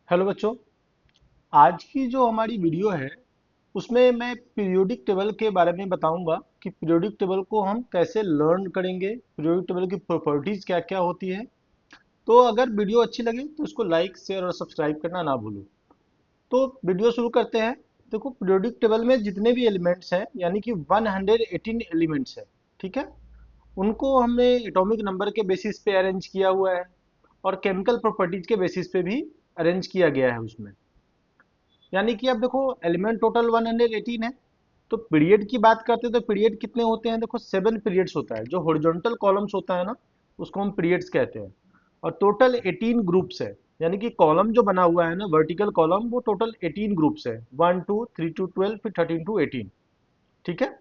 Hello बच्चों। आज की जो हमारी वीडियो है उसमें मैं पीरियोडिक टेबल के बारे में बताऊंगा कि पीरियोडिक टेबल को हम कैसे लर्न करेंगे, पीरियोडिक टेबल की प्रॉपर्टीज क्या क्या होती है। तो अगर वीडियो अच्छी लगे तो इसको लाइक शेयर और सब्सक्राइब करना ना भूलो। तो वीडियो शुरू करते हैं। देखो, पीरियोडिक टेबल में जितने भी एलिमेंट्स हैं यानी कि 118 एलिमेंट्स हैं, ठीक है। उनको हमने एटॉमिक नंबर के बेसिस पे अरेंज किया हुआ है और केमिकल प्रॉपर्टीज के बेसिस पे भी अरेंज किया गया है उसमें। यानी कि अब देखो, एलिमेंट टोटल 118 है। तो पीरियड की बात करते हैं तो पीरियड कितने होते हैं? देखो, 7 पीरियड्स होता है। जो हॉरिजॉन्टल कॉलम्स होता है ना, उसको हम पीरियड्स कहते हैं। और टोटल 18 ग्रुप्स है। यानी कि कॉलम जो बना हुआ है ना, वर्टिकल कॉलम, वो टोटल 18 ग्रुप्स है। 1 2 3 2 12 फिर 13 to 18। ठीक है।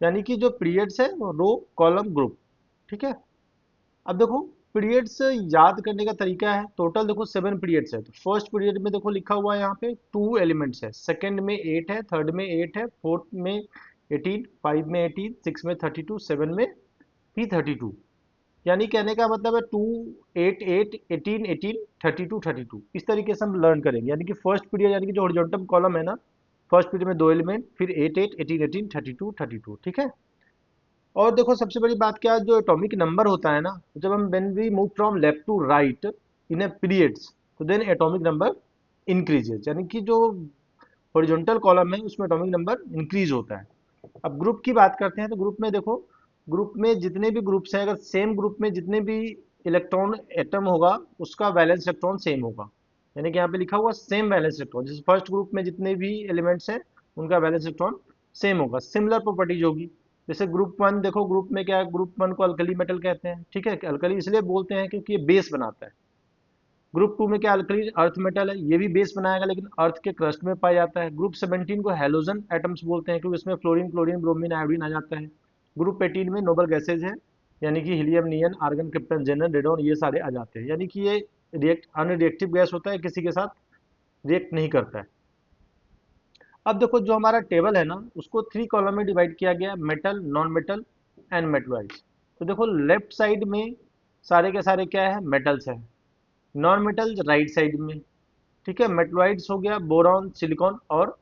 यानी कि जो पीरियड्स है वो रो, कॉलम, ग्रुप। ठीक है। अब देखो, पीरियड्स याद करने का तरीका है। टोटल देखो 7 पीरियड्स है। तो फर्स्ट पीरियड में देखो लिखा हुआ है यहाँ पे 2 एलिमेंट्स है, सेकंड में 8 है, थर्ड में 8 है, फोर्थ में 18, फाइव में 18, सिक्स में 32, सेवन में भी 32। यानी कहने का मतलब है 2 8 8 18 18 32 32 इस तरीके से हम लर्न करेंगे। यानी कि फर्स्ट पीरियड यानी कि जो हॉरिजॉन्टल कॉलम है ना, फर्स्ट पीरियड में 2 एलिमेंट, फिर 8 8 18 18 32 32। ठीक है। और देखो, सबसे बड़ी बात क्या है, जो एटॉमिक नंबर होता है ना, जब हम when we move from left to right in a periods, तो देन एटॉमिक नंबर इंक्रीजेज। यानी कि जो हॉरिजॉन्टल कॉलम है उसमें एटॉमिक नंबर इंक्रीज होता है। अब ग्रुप की बात करते हैं तो ग्रुप में देखो, ग्रुप में जितने भी ग्रुप्स हैं, अगर सेम ग्रुप में जितने भी इलेक्ट्रॉन एटम होगा उसका वैलेंस इलेक्ट्रॉन सेम होगा। यानी कि यहाँ पे लिखा हुआ सेम वैलेंस इलेक्ट्रॉन, जैसे फर्स्ट ग्रुप में जितने भी एलिमेंट्स हैं उनका वैलेंस इलेक्ट्रॉन सेम होगा, सिमिलर प्रॉपर्टीज होगी। जैसे ग्रुप वन देखो, ग्रुप में क्या है, ग्रुप वन को अल्कली मेटल कहते हैं। ठीक है। अल्कली इसलिए बोलते हैं क्योंकि ये बेस बनाता है। ग्रुप टू में क्या, अल्कली अर्थ मेटल है, ये भी बेस बनाएगा लेकिन अर्थ के क्रस्ट में पाया जाता है। ग्रुप 17 को हेलोजन एटम्स बोलते हैं क्योंकि इसमें फ्लोरीन, क्लोरीन, ब्रोमीन, आयोडीन आ जाता है। ग्रुप 18 में नोबल गैसेज है, यानी कि हीलियम, नियन, आर्गन, क्रिप्टन, जेनन, रेडॉन, ये सारे आ जाते हैं। यानी कि ये रिएक्ट अनरिएक्टिव गैस होता है, किसी के साथ रिएक्ट नहीं करता है। अब देखो, जो हमारा टेबल है ना, उसको 3 कॉलम में डिवाइड किया गया है, metal, non metal and metalloids. तो देखो, लेफ्ट साइड में सारे के सारे क्या है, मेटल्स है। नॉन मेटल्स राइट साइड में। ठीक है। मेटलॉइड्स हो गया बोरॉन, सिलिकॉन और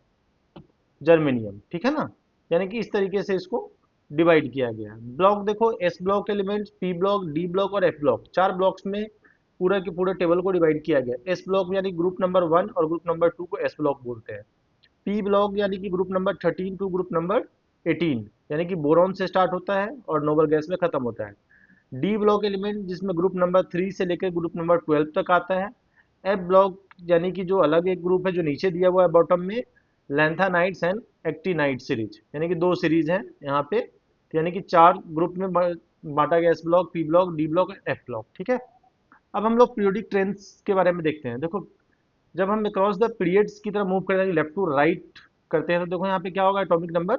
जर्मेनियम। ठीक है ना। यानी कि इस तरीके से इसको डिवाइड किया गया है। ब्लॉक देखो, S block elements, P block, D block और एफ ब्लॉक, 4 ब्लॉक्स में पूरा के पूरे टेबल को डिवाइड किया गया। एस ब्लॉक यानी ग्रुप नंबर 1 और ग्रुप नंबर 2 को एस ब्लॉक बोलते हैं। पी ब्लॉक यानी कि group number 13 to group number 18, यानी कि बोरॉन से स्टार्ट होता है और नोबल गैस में खत्म होता है। डी ब्लॉक एलिमेंट जिसमें ग्रुप नंबर 3 से लेकर ग्रुप नंबर 12 तक आता है। एफ ब्लॉक यानी कि जो अलग एक ग्रुप है जो नीचे दिया हुआ है बॉटम में, लैंथानाइट्स एंड एक्टिनाइट सीरीज, यानी कि 2 सीरीज हैं यहाँ पे। तो यानी कि 4 ग्रुप में बांटा गया, S block, P block, D block, F block. ठीक है। अब हम लोग पीरियोडिक ट्रेंड्स के बारे में देखते हैं। देखो, जब हम अक्रॉस द पीरियड्स की तरफ मूव करते हैं, लेफ्ट टू राइट करते हैं, तो देखो यहाँ पे क्या होगा, एटॉमिक नंबर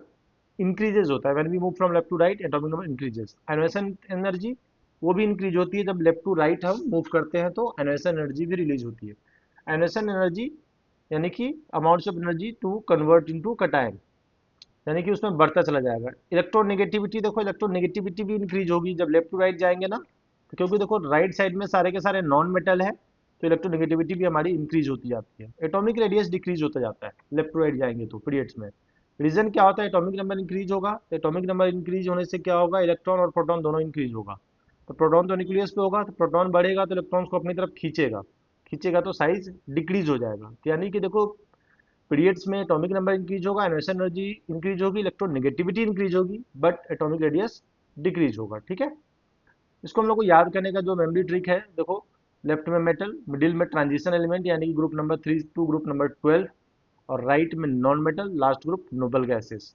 इंक्रीजेज होता है। When we move from left to right, atomic number increases. Ionisation energy वो भी इंक्रीज होती है जब लेफ्ट टू राइट हम मूव करते हैं, तो एनोएसन एनर्जी भी रिलीज होती है। एनोएसन एनर्जी यानी कि amounts of energy to convert into cation, यानी कि उसमें बढ़ता चला जाएगा। इलेक्ट्रोनेगेटिविटी देखो, इलेक्ट्रोनेगेटिविटी भी इंक्रीज होगी जब लेफ्ट टू राइट जाएंगे ना, तो क्योंकि देखो राइट साइड में सारे के सारे नॉन मेटल है, तो इलेक्ट्रोनेगेटिविटी भी हमारी इंक्रीज होती जाती है। एटॉमिक रेडियस डिक्रीज होता जाता है लेफ्ट टू राइट जाएंगे तो पीरियड्स में। रीजन क्या होता है, एटॉमिक नंबर इंक्रीज होगा, तो एटॉमिक नंबर इंक्रीज होने से क्या होगा, इलेक्ट्रॉन और प्रोटॉन दोनों इंक्रीज होगा। तो प्रोटॉन तो न्यूक्लियस पे होगा, तो प्रोटॉन बढ़ेगा तो इलेक्ट्रॉन्स को अपनी तरफ खींचेगा, खींचेगा तो साइज डिक्रीज हो जाएगा। तो यानी कि देखो, पीरियड्स में एटॉमिक नंबर इंक्रीज होगा, एनर्जी एनर्जी इंक्रीज होगी, इलेक्ट्रोनेगेटिविटी इंक्रीज होगी, बट एटॉमिक रेडियस डिक्रीज होगा। ठीक है। इसको हम लोग को याद करने का जो मेमोरी ट्रिक है, देखो, लेफ्ट में मेटल, मिडिल में ट्रांजिशन एलिमेंट यानी कि group number 3 to group number 12, और राइट में non metal, last group noble gases.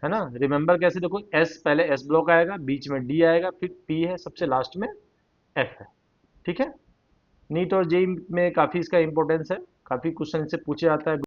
है ना। रिमेंबर कैसे, देखो, एस पहले एस ब्लॉक आएगा, बीच में डी आएगा, फिर पी है, सबसे लास्ट में एफ है। ठीक है। नीट और जेई में काफ़ी इसका इंपॉर्टेंस है, काफ़ी क्वेश्चन से पूछे जाता है।